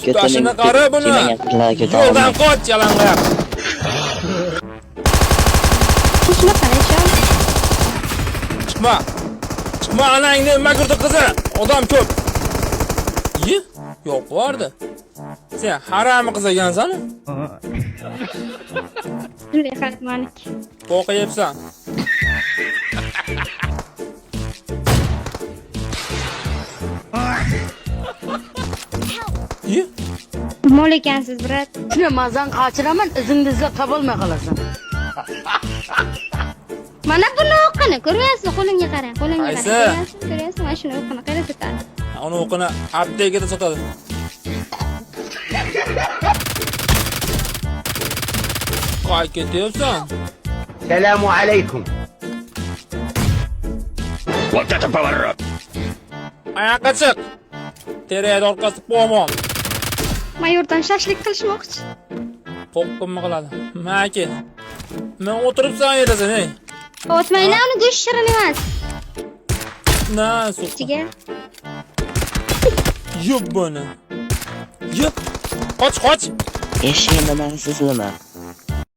Tutashini qara buni. Yo'ldan qoch, yalang'oq. Chiqma qaraysan. Chiqma. Chiqma anangni nima ko'rdi qizi? Odam ko'p. Yi? Yo'q bordi. Sen harami qiz ekansan? Shunday qatmanik. O'qiyapsan. Yi? Mol ekansiz, brat. Shuni mazan qochiraman, izingizga topolmay qolasan. Mana buni o'qini ko'ryapsiz, qo'limga qarang, qo'limga Qaysi? qarang. Ko'ryapsiz, mana shuni o'qini qayerda sotadi? Uni o'qini aptekada sotadi. Qo'y ketyapsan. Assalomu alaykum. Oyoqqa chiq. Terayda orqasi pomon. Mayordan shashlik qilishmoqchi. Qo'qqimni qiladi. Maki. Men o'tiribsan yerasan, ey. O'tmaylar, uni go'sht shirin emas. Na, suq. Ichiga. Yub buni. Yub. Qoch. Eshigimda man siz nima?